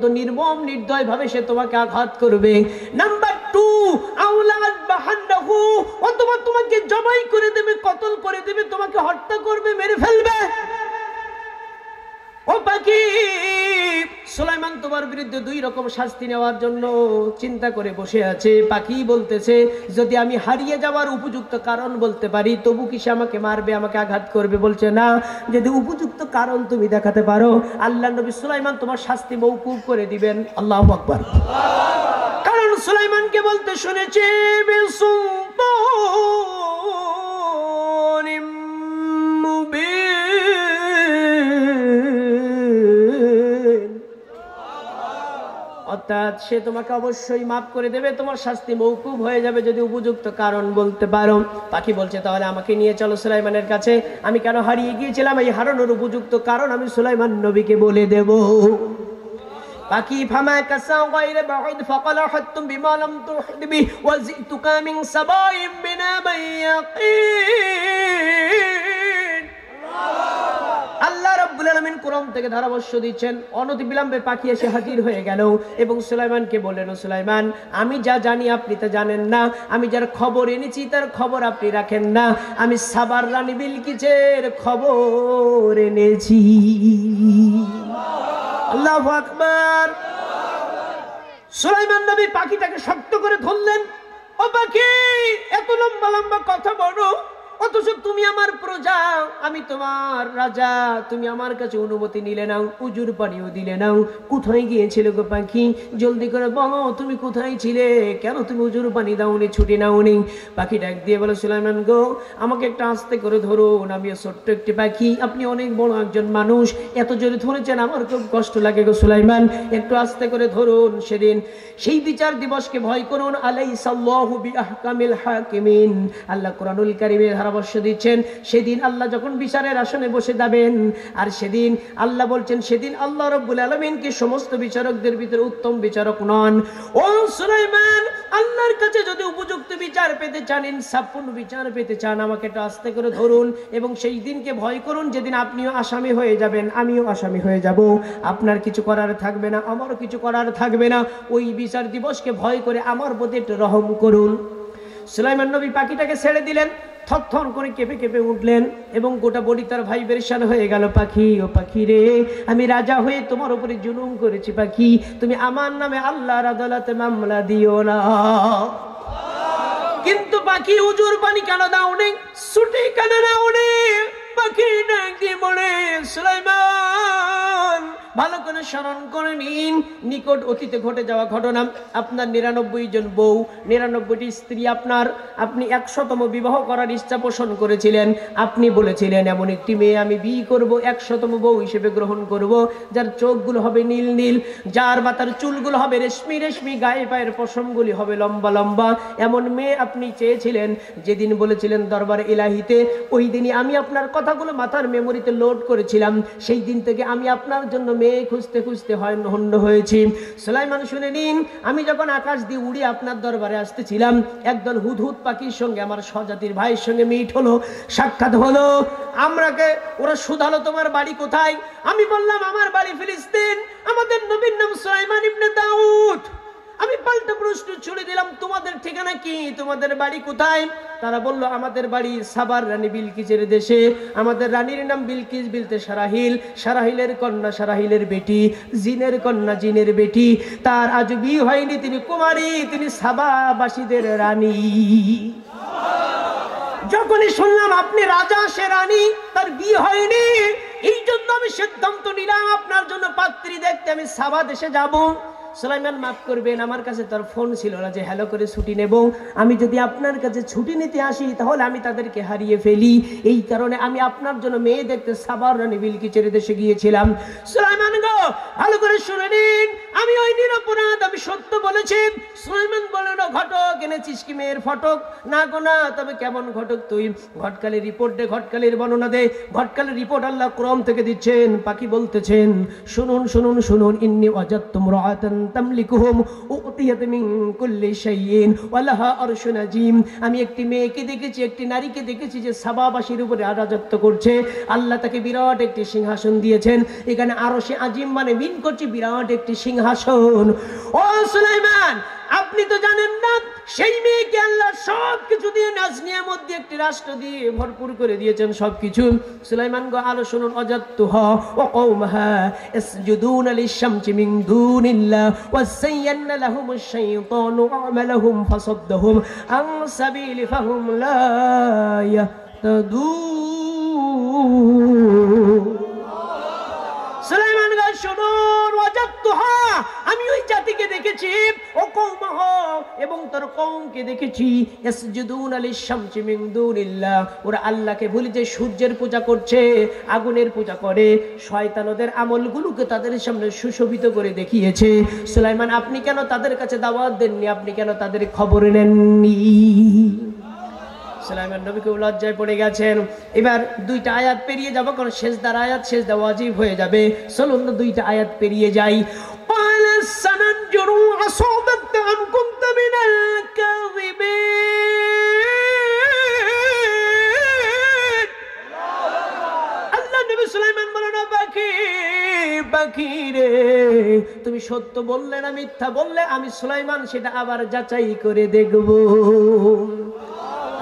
তো নির্মম নির্দয় ভাবে সে তোমাকে আঘাত করবে। নাম্বার 2, আওলাদ বাহান্নাহু, অথবা তোমাকে জবাই করে দেবে, কতল করে দেবে, তোমাকে হত্যা করবে, মেরে ফেলবে। ও পাখি, সুলাইমান তোমার বিরুদ্ধে 2 রকম শাস্তি নেওয়ার জন্য চিন্তা করে বসে আছে। পাখি বলতেছে, যদি আমি হারিয়ে যাওয়ার উপযুক্ত কারণ বলতে পারি তবু কি সে আমাকে মারবে, আমাকে আঘাত করবে? বলছে না, যদি উপযুক্ত কারণ তুমি দেখাতে পারো আল্লাহ নবী সুলাইমান তোমার শাস্তি মওকুফ করে দিবেন। আল্লাহু আকবার। কারণ সুলাইমানকে বলতে শুনেছে অর্থাৎ সে তোমাকে অবশ্যই মাফ করে দেবে, তোমার শাস্তি মওকুফ হয়ে যাবে যদি উপযুক্ত কারণ বলতে পারো। পাখি বলছে, তাহলে আমাকে নিয়ে চলো সুলাইমানের কাছে, আমি কেন হারিয়ে গিয়েছিলাম এই হারানোর উপযুক্ত কারণ আমি সুলাইমান নবীকে বলে দেব। পাখি ফামা কাসা গায়রা বাউদ ফাকাল হাতুম বিমা লাম তুহিদ বি ওয়া জিতুকা মিন সাবাইম বিনা বায়াকিন। আল্লাহ রাব্বুল আলামিন কোরআন থেকে ধারাভাষ্য দিচ্ছেন, অনতিবিলম্বে পাখি এসে হাজির হয়ে গেল এবং সুলাইমানকে বললেন, সুলাইমান, আমি যা জানি আপনি তা জানেন না, আমি যার খবর এনেছি তার খবর আপনি রাখেন না, আমি সাবার রানী বিলকিসের খবর এনেছি। আল্লাহু আকবার। সুলাইমান নবী পাখিটাকে শক্ত করে ধরলেন। ও পাখি, এত লম্বা লম্বা কথা বলো, অথচ তুমি আমার প্রজা, আমি তোমার রাজা, তুমি আমার কাছে অনুমতি নিলে নাও, উজুর পানিও দিলে নাও। কোথায় গিয়েছিলে গো পাখি? জলদি করে বলো, তুমি কোথায় ছিলে? কেন তুমি উজুর পানি দাওনি, ছুটি নাওনি? পাখি ডাক দিয়ে বলে, সুলাইমান গো, আমাকে একটা আস্তে করে ধরুন, আমি ছোট্ট একটি পাখি, আপনি অনেক বড় একজন মানুষ, এত জোরে ধরেছেন আমার খুব কষ্ট লাগে গো সুলাইমান, একটু আস্তে করে ধরুন। সেদিন সেই বিচার দিবসকে ভয় করুন। আলাইসাল্লাহু বিআহকামিল হাকিমিন। আল্লাহ কোরআনুল কারীমে ধারাভাষ্য দিচ্ছেন, সেদিন আল্লাহ যখন বিচারের আসনে বসে যাবেন, আর সেদিন আল্লাহ বলছেন, সেদিন আল্লাহ রাব্বুল আলামিন কি সমস্ত বিচারকদের ভিতরে উত্তম বিচারক নন? ও সুলাইমান, আল্লাহর কাছে যদি উপযুক্ত বিচার পেতে চান, ইনসাফপূর্ণ বিচার পেতে চান, আমাকে একটু আস্তে করে ধরুন এবং সেই দিনকে ভয় করুন যেদিন আপনিও আসামি হয়ে যাবেন, আমিও আসামি হয়ে যাব। আপনার কিছু করার থাকবে না, আমারও কিছু করার থাকবে না। ওই বিচার দিবসকে ভয় করে আমার প্রতি একটু রহম করুন। সুলাইমান নবী পাখিটাকে ছেড়ে দিলেন, থরথর করে কেঁপে কেঁপে উঠলেন এবং গোটা বডি তার ভাই বেরেশান হয়ে গেল। পাখি, ও পাখি রে, আমি রাজা হয়ে তোমার উপরে জুলুম করেছি পাখি, তুমি আমার নামে আল্লাহর আদালতে মামলা দিও না। কিন্তু পাখি, উজুর পানি কেন দাওনি, ছুটি কেন নাওনি? পাখি ডাক দিয়ে বলে, সুলাইমান, ভালো করে স্মরণ করে নিন নিকট অতীতে ঘটে যাওয়া ঘটনা। আপনার 99 জন বউ, 99টি স্ত্রী, আপনি 100তম বিবাহ করার ইচ্ছা পোষণ করেছিলেন। আপনি বলেছিলেন, এমন একটি মেয়ে আমি বিয়ে করব, 100তম বউ হিসেবে গ্রহণ করব, যার চোখগুলো হবে নীল নীল, যার মাথার চুলগুলো হবে রেশমি রেশমি, গায়ে পায়ের পশমগুলি হবে লম্বা লম্বা। এমন মেয়ে আপনি চেয়েছিলেন। যেদিন বলেছিলেন দরবারে ইলাহিতে, ওই দিনই আমি আপনার কথাগুলো মাথার মেমোরিতে লোড করেছিলাম। সেই দিন থেকে আমি আপনার জন্য মেয়ে খুঁজতে খুঁজতে হন্য হয়েছি। সুলাইমান, শুনে নিন, আমি যখন আকাশ দিয়ে উড়ে আপনার দরবারে আসতেছিলাম, একদল হুদহুদ পাখির সঙ্গে আমার স্বজাতির ভাইয়ের সঙ্গে মিট হলো, সাক্ষাৎ হলো। ওরা শুধালো, তোমার বাড়ি কোথায়? আমি বললাম, আমার বাড়ি ফিলিস্তিন, আমাদের নবীর নাম সুলাইমান ইবনে দাউদ। আমি পাল্টা প্রশ্ন ছুড়ে দিলাম, তোমাদের ঠিকানা কি, তোমাদের বাড়ি কোথায়? তারা বলল, আমাদের বাড়ি সাবার রানী বিলকিসের দেশে, আমাদের রানীর নাম বিলকিস বিলতে সারাহিল, সারাহিলের কন্যা সারাহিলের বেটি, জিনের কন্যা জিনের বেটি, তার আজ বিয়ে হয়নি, তিনি কুমারী, তিনি সাবাবাসীদের রানী। যখনই শুনলাম আপনি রাজা, সে রানী, তার বিয়ে হয়নি, এই জন্য আমি সিদ্ধান্ত নিলাম আপনার জন্য পাত্রী দেখতে আমি সাবা দেশে যাব। সুলাইমান, মাফ করবেন, আমার কাছে তার ফোন ছিল না যে হ্যালো করে ছুটি নেব। আমি যদি আপনার কাছে ছুটি নিতে আসি তাহলে আমি তাদেরকে হারিয়ে ফেলি, এই কারণে আমি আপনার জন্য মেয়ে দেখতে সাবার রানী বিলকিসের দেশে গিয়েছিলাম। সুলাইমান গো, ভালো করে শুনে নিন, আমি ওই নিরপরাধ, আমি সত্য বলেছি। সুলাইমান বলল, ঘটক এনেছিস কি মেয়ের ফটক? না গো না। তবে কেমন ঘটক তুই? ঘটকালের রিপোর্ট দে, ঘটকালের বর্ণনা দে। ঘটকালের রিপোর্ট আল্লাহ কোরআন থেকে দিচ্ছেন। পাখি বলতেছেন, শুনুন শুনুন শুনুন, ইন্নী ওয়াজাদতু ইমরাআতান তামলিকুহুম উতিয়াত মিন কুল্লি শাইইন ওয়া লাহা আরশুন আযীম। আমি একটি মেয়েকে দেখেছি, একটি নারীকে দেখেছি যে সাবাবাসীর উপরে রাজত্ব করছে। আল্লাহ তাকে বিরাট একটি সিংহাসন দিয়েছেন। এখানে আরশে আজিম মানে মিন করছে বিরাট একটি সিংহাসন। ও সুলাইমান, আপনি তো জানেন না সেই মেয়েকে আল্লাহ সবকিছু দিয়ে নাজ নিয়ামত দিয়ে একটি রাষ্ট্র দিয়ে ভরপুর করে দিয়েছেন সবকিছু। সুলাইমান গো আলো শুনুন, অজাত্তুহা ওয়া কওমাহা ইসজুদুনা লিশ-শামসি মিন দুনিল্লাহ ওয়া যায়্যানা লাহুমুশ শাইতানু আমালাহুম ফাসাদ্দাহুম আন সাবিলি ফাহুম লা ইয়াহতাদুন। সুলাইমান গো শুনুন, ওয়াজাত্তুহা, আমি ওই জাতিকে দেখেছি, ও কওমাহ, এবং তার কওমকে দেখেছি, ইয়াসজুদুনা লিশ-শামসি মিন দুনিল্লাহ, ওরা আল্লাহকে ভুলে যে সূর্যের পূজা করছে, আগুনের পূজা করে, শয়তান ওদের আমলগুলোকে তাদের সামনে সুশোভিত করে দেখিয়েছে। সুলাইমান, আপনি কেন তাদের কাছে দাওয়াত দেননি? আপনি কেন তাদের খবর নেননি? সুলাইমান নবী খুব লজ্জায় পড়ে গেছেন। এবার দুইটা আয়াত পেরিয়ে যাব, কারণ শেষদার আয়াত শেষদা ওয়াজিব হয়ে যাবে। চলুন না দুইটা আয়াত পেরিয়ে যাই। আল্লাহ নবী সুলাইমান বলেন, পাখি রে, তুমি সত্য বললে না মিথ্যা বললে, আমি সুলাইমান সেটা আবার যাচাই করে দেখব।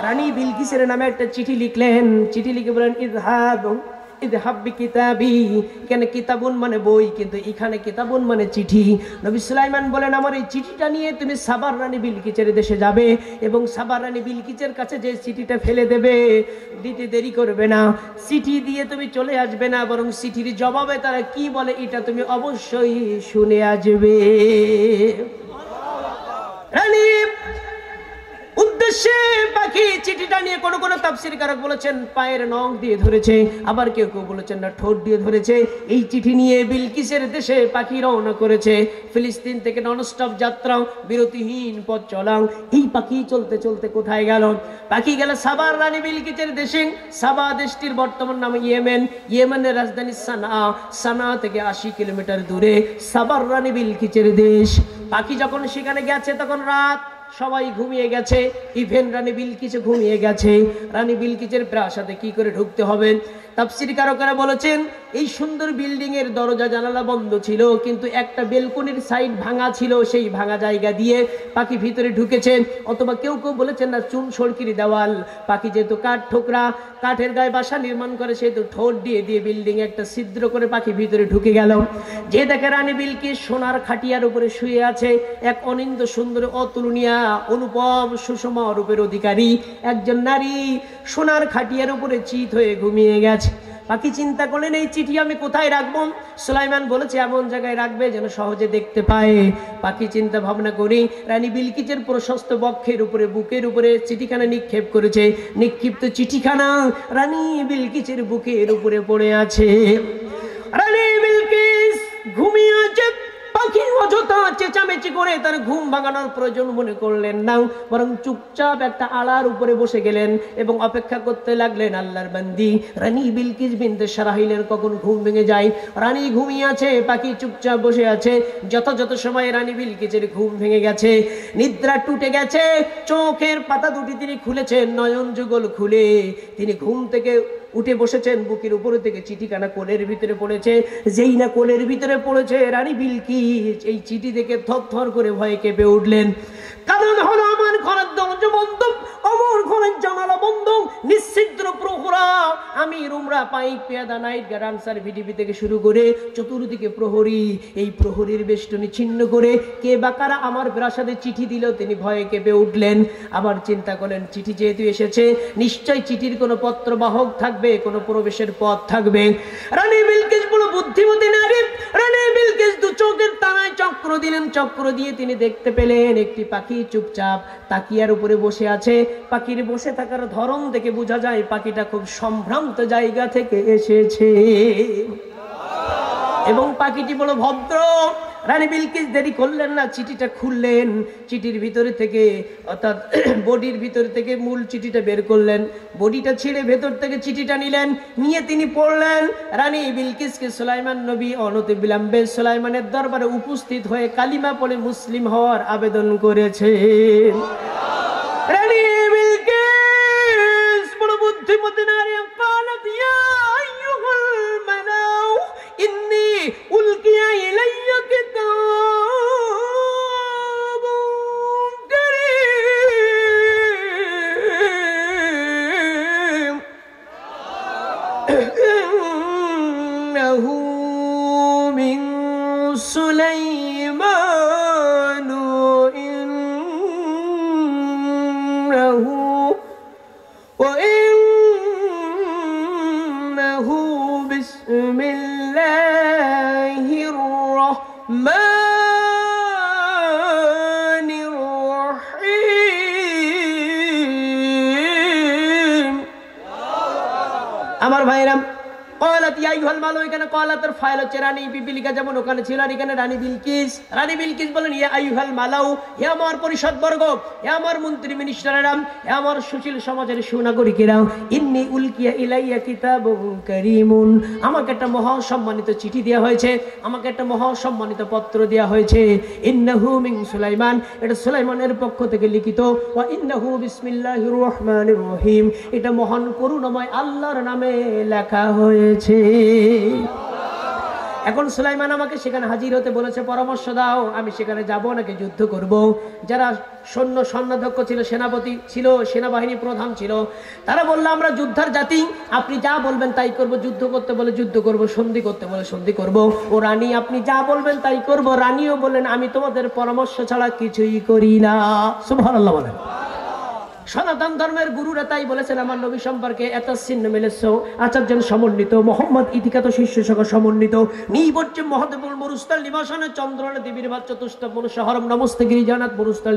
রানী বিলকিসের নামে একটা চিঠি লিখলেন। চিঠি লিখে বলেন, ইযহাব বিকিতাবি। এখানে কিতাবুন মানে বই, কিন্তু এখানে কিতাবুন মানে চিঠি। নবী সুলাইমান বলেন, আমার এই চিঠিটা নিয়ে তুমি সাবার রানী বিলকিসের দেশে যাবে এবং সাবার রানী বিলকিসের কাছে যে চিঠিটা ফেলে দেবে, দিতে দেরি করবে না। চিঠি দিয়ে তুমি চলে আসবে না, বরং চিঠির জবাবে তারা কি বলে এটা তুমি অবশ্যই শুনে আসবে। রানী উদ্দেশ্যে পাখি চিঠিটা নিয়ে কোন কোন তাফসীর কারক বলেছেন পায়ের নখ দিয়ে ধরেছে, আবার কেউ কেউ বলেছেন না ঠোঁট দিয়ে ধরেছে। এই চিঠি নিয়ে বিলকিসের দেশে পাখি রওনা করেছে। ফিলিস্তিন থেকে ননস্টপ যাত্রা, বিরতিহীন পথ চলা। এই পাখি চলতে চলতে কোথায় গেল? পাখি গেল সাবার রানী বিলকিসের দেশে। সাবা দেশটির বর্তমান নাম ইয়েমেন। ইয়েমেনের রাজধানী সানা। সানা থেকে 80 কিলোমিটার দূরে সাবার রানী বিলকিসের দেশ। পাখি যখন সেখানে গেছে তখন রাত, সবাই ঘুমিয়ে গেছে, ইভেন রানী বিলকিস ঘুমিয়ে গেছে। রানী বিলকিসের প্রাসাদে কি করে ঢুকতে হবে? তাফসীর কারকেরা বলেছেন এই সুন্দর বিল্ডিং এর দরজা জানালা বন্ধ ছিল, কিন্তু একটা বেলকনির সাইড ভাঙা ছিল, সেই ভাঙা জায়গা দিয়ে পাখি ভিতরে ঢুকেছে। অথবা কেউ কেউ বলেছেন না চুন সড়কির দেওয়াল। পাখি যেহেতু কাঠ ঠোকরা, কাঠের গায়ে বাসা নির্মাণ করে, সেহেতু ঠোঁট দিয়ে দিয়ে বিল্ডিং একটা ছিদ্র করে পাখি ভিতরে ঢুকে গেল। যে দেখে রানী বিলকিস সোনার খাটিয়ার উপরে শুয়ে আছে, এক অনিন্দ সুন্দর অতুলনীয় অনুপম সুষমা রূপের অধিকারী একজন নারী সোনার খাটিয়ার উপরে চিত হয়ে ঘুমিয়ে গেছে। পাখি চিন্তা করলেন এই চিঠি আমি কোথায় রাখবো? সুলাইমান বলেছে এমন জায়গায় রাখবে যেন সহজে দেখতে পায়। পাখি চিন্তা ভাবনা করি রানী বিলকিসের প্রশস্ত বক্ষের উপরে, বুকের উপরে চিঠিখানা নিক্ষেপ করেছে। নিক্ষিপ্ত চিঠিখানা রানী বিলকিসের বুকের উপরে পড়ে আছে। রানী বিলকিস ঘুমিয়ে আছে। পাখি অযথা চেঁচামেচি করে তার ঘুম ভাঙানোর প্রয়োজন মনে করলেন না, বরং চুপচাপ একটা আলার উপরে বসে গেলেন এবং অপেক্ষা করতে লাগলেন আল্লাহর বান্দি রানী বিলকিস বিনতে সারাহিলের কখন ঘুম ভেঙে যায়। রানী ঘুমিয়ে আছে, পাখি চুপচাপ বসে আছে। যথাযথ সময়ে রানী বিলকিসের ঘুম ভেঙে গেছে, নিদ্রা টুটে গেছে। চোখের পাতা দুটি তিনি খুলেছেন, নয়ন যুগল খুলে তিনি ঘুম থেকে উঠে বসেছেন। বুকের উপরে থেকে চিঠিখানা কোলের ভিতরে পড়েছে। যেই না কোলের ভিতরে পড়েছে, রানী বিলকিস এই চিঠি দেখে থরথর করে ভয়ে কেঁপে উঠলেন। কারণ হলো আমার ঘরের দরজা বন্ধ, আমার ঘরের জানালা বন্ধ, নিশ্চিদ্র প্রহরা। আমি রুমরা পাইক পেয়াদা নাইট গার্ড আনসার ভিডিপি থেকে শুরু করে চতুর্দিকে প্রহরী। এই প্রহরীর বেষ্টনী ছিন্ন করে কে বা কারা আমার প্রাসাদে চিঠি দিল, তিনি ভয়ে কেঁপে উঠলেন। আবার চিন্তা করলেন চিঠি যেহেতু এসেছে, নিশ্চয় চিঠির কোনো পত্রবাহক থাকবে, কোনো প্রবেশের পথ থাকবে। রানী বিলকিস বড় বুদ্ধিমতী নারী। রানী বিলকিস দু চোখের তানায় চক্র দিলেন। চক্র দিয়ে তিনি দেখতে পেলেন একটি পাখি চুপচাপ তাকিয়ার উপরে বসে আছে। পাখির বসে থাকার ধরন থেকে বোঝা যায় পাখিটা খুব সম্ভ্রান্ত জায়গা থেকে এসেছে এবং পাখিটি বড় ভদ্র। রানী বিলকিস দেরি করলেন না, চিঠিটা খুললেন। চিঠির ভিতরে থেকে অর্থাৎ বডির ভিতর থেকে মূল চিঠিটা বের করলেন, বডিটা ছিঁড়ে ভেতর থেকে চিঠিটা নিলেন, নিয়ে তিনি পড়লেন। রানী বিলকিসকে সুলাইমান নবী অনতি বিলম্বে সুলাইমানের দরবারে উপস্থিত হয়ে কালিমা পড়ে মুসলিম হওয়ার আবেদন করেছেন। রানী বিলকিস বড় বুদ্ধিমতী নারী। قالت يا أيها الملأ إني ألقي إلي كتاب كريم إنه من سليمان وإنه بسم الله الرحمن الرحيم। আমার ভাইরা قالت يا ايها الملأ এখানে قالতের ফাইল হচ্ছে রানী বিবিলিকা, যেমন ওখানে ছিল আর এখানে রানী বিলকিস। রানী বিলকিস বলেন ইয়া আইয়ুহাল মালাউ, হে আমার পরিষদ বর্গ, হে আমার মন্ত্রী মিনিস্টারেরা, হে আমার সুশীল সমাজের সুনাগরিকেরা, ইন্নী উলকিয়া ইলাইয়া কিতাবুন কারীমুন, আমাকে একটা মহা সম্মানিত চিঠি দেওয়া হয়েছে, আমাকে একটা মহা সম্মানিত পত্র দেওয়া হয়েছে। ইন্নাহু মিন সুলাইমান, এটা সুলাইমানের পক্ষ থেকে লিখিত। ওয়া ইন্নাহু বিসমিল্লাহির রহমানির রহিম, এটা মহান করুণাময় আল্লাহর নামে লেখা হয়েছে। এখন সুলাইমান আমাকে সেখানে হাজির হতে বলেছে, পরামর্শ দাও আমি সেখানে যাব নাকি যুদ্ধ করব। যারা সৈন্যাধ্যক্ষ ছিল, সেনাপতি ছিল, সেনাবাহিনী প্রধান ছিল, তারা বলল আমরা যুদ্ধার জাতি, আপনি যা বলবেন তাই করব, যুদ্ধ করতে বলে যুদ্ধ করব, সন্ধি করতে বলে সন্ধি করব। ও রানী আপনি যা বলবেন তাই করব। রানীও বললেন আমি তোমাদের পরামর্শ ছাড়া কিছুই করি না। সুবহানাল্লাহ বলেন। সনাতন ধর্মের গুরুরা তাই বলেছেন আমার নবী সম্পর্কে এত চিহ্ন মিলেছে, আচার্যের সমন্বিত, মোহাম্মদ ইতিকাত শিষ্য সহ সমন্বিত, নিবজ্য মহাদেবুল মরুস্থল নিবাসনে চন্দ্রনে দেবীর বাচ্চা তুষ্ট মনুষ্য হরম নমস্তে গিরিজানাথ মরুস্থল।